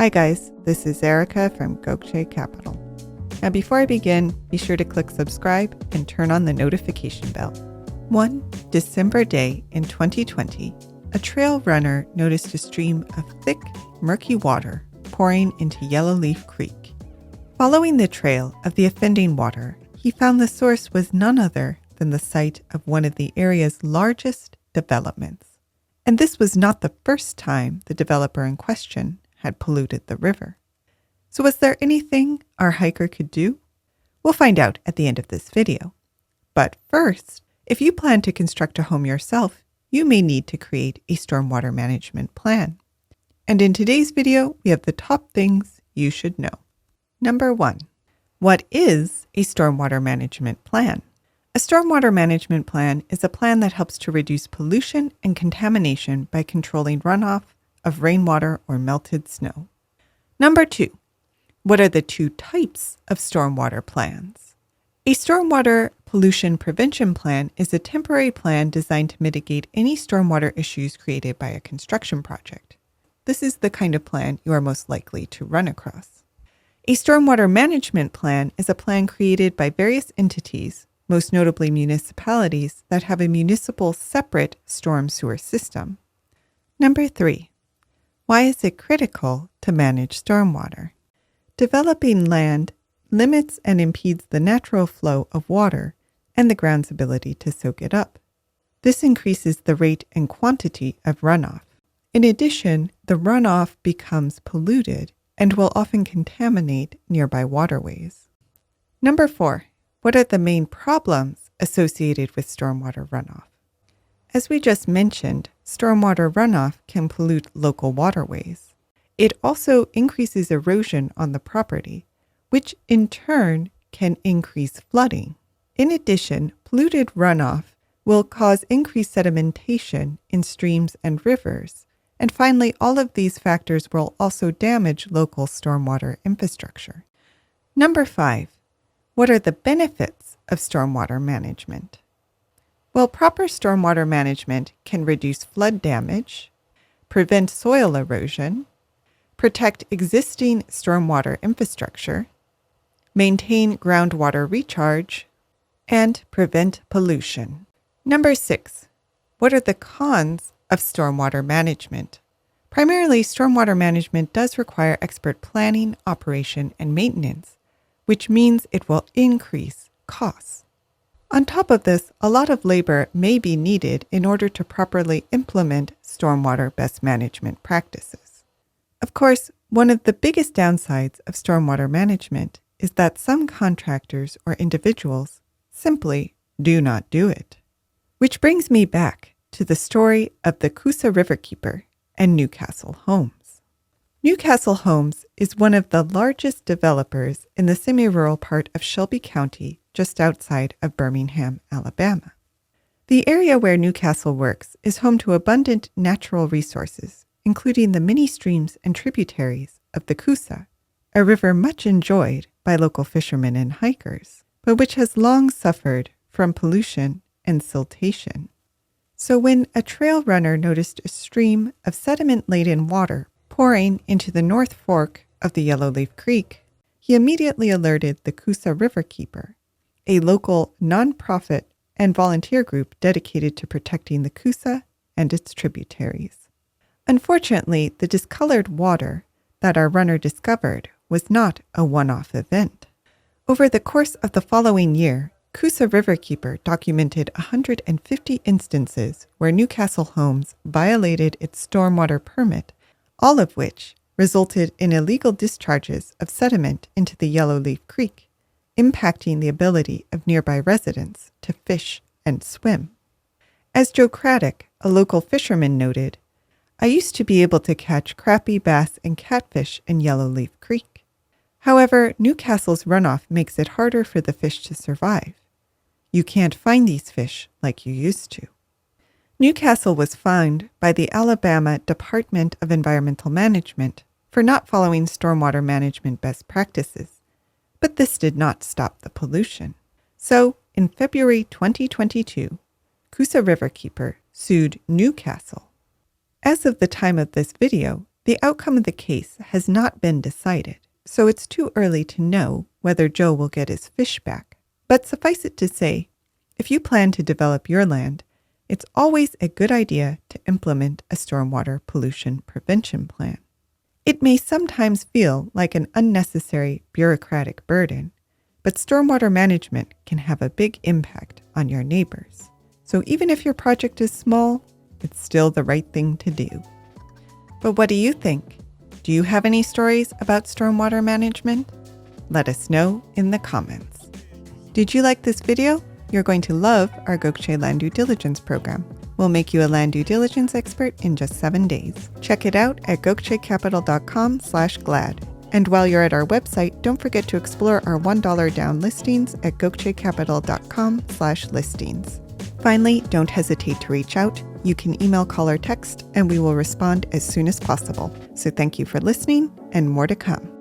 Hi guys, this is Erica from Gokce Capital. Now before I begin, be sure to click subscribe and turn on the notification bell. One December day in 2020, a trail runner noticed a stream of thick, murky water pouring into Yellowleaf Creek. Following the trail of the offending water, he found the source was none other than the site of one of the area's largest developments. And this was not the first time the developer in question had polluted the river. So was there anything our hiker could do? We'll find out at the end of this video. But first, if you plan to construct a home yourself, you may need to create a stormwater management plan. And in today's video, we have the top things you should know. Number 1. What is a stormwater management plan? A stormwater management plan is a plan that helps to reduce pollution and contamination by controlling runoff of rainwater or melted snow. Number 2. What are the two types of stormwater plans? A stormwater pollution prevention plan is a temporary plan designed to mitigate any stormwater issues created by a construction project. This is the kind of plan you are most likely to run across. A stormwater management plan is a plan created by various entities, most notably municipalities, that have a municipal separate storm sewer system. Number 3. Why is it critical to manage stormwater? Developing land limits and impedes the natural flow of water and the ground's ability to soak it up. This increases the rate and quantity of runoff. In addition, the runoff becomes polluted and will often contaminate nearby waterways. Number 4. What are the main problems associated with stormwater runoff? As we just mentioned, stormwater runoff can pollute local waterways. It also increases erosion on the property, which in turn can increase flooding. In addition, polluted runoff will cause increased sedimentation in streams and rivers. And finally, all of these factors will also damage local stormwater infrastructure. Number 5. What are the benefits of stormwater management? Well, proper stormwater management can reduce flood damage, prevent soil erosion, protect existing stormwater infrastructure, maintain groundwater recharge, and prevent pollution. Number 6. What are the cons of stormwater management? Primarily, stormwater management does require expert planning, operation, and maintenance, which means it will increase costs. On top of this, a lot of labor may be needed in order to properly implement stormwater best management practices. Of course, one of the biggest downsides of stormwater management is that some contractors or individuals simply do not do it. Which brings me back to the story of the Gokce Riverkeeper and Newcastle Homes. Newcastle Homes is one of the largest developers in the semi-rural part of Shelby County, just outside of Birmingham, Alabama. The area where Newcastle works is home to abundant natural resources, including the many streams and tributaries of the Gokce, a river much enjoyed by local fishermen and hikers, but which has long suffered from pollution and siltation. So when a trail runner noticed a stream of sediment-laden water pouring into the North Fork of the Yellowleaf Creek, he immediately alerted the Gokce Riverkeeper, a local nonprofit and volunteer group dedicated to protecting the Gokce and its tributaries. Unfortunately, the discolored water that our runner discovered was not a one-off event. Over the course of the following year, Gokce Riverkeeper documented 150 instances where Newcastle Homes violated its stormwater permit, all of which resulted in illegal discharges of sediment into the Yellowleaf Creek, impacting the ability of nearby residents to fish and swim. As Joe Craddock, a local fisherman, noted, "I used to be able to catch crappie, bass, and catfish in Yellowleaf Creek. However, Newcastle's runoff makes it harder for the fish to survive. You can't find these fish like you used to." Newcastle was fined by the Alabama Department of Environmental Management for not following stormwater management best practices. But this did not stop the pollution. So, in February 2022, Gokce Riverkeeper sued Newcastle. As of the time of this video, The outcome of the case has not been decided, so it's too early to know whether Joe will get his fish back. But suffice it to say, if you plan to develop your land, it's always a good idea to implement a stormwater pollution prevention plan. It may sometimes feel like an unnecessary bureaucratic burden, but stormwater management can have a big impact on your neighbors. So even if your project is small, it's still the right thing to do. But what do you think? Do you have any stories about stormwater management? Let us know in the comments. Did you like this video? You're going to love our Gokce Land Due Diligence program. We'll make you a land due diligence expert in just 7 days. Check it out at gokcecapital.com/glad. And while you're at our website, don't forget to explore our $1 down listings at gokcecapital.com/listings. Finally, don't hesitate to reach out. You can email, call, or text, and we will respond as soon as possible. So thank you for listening, and more to come.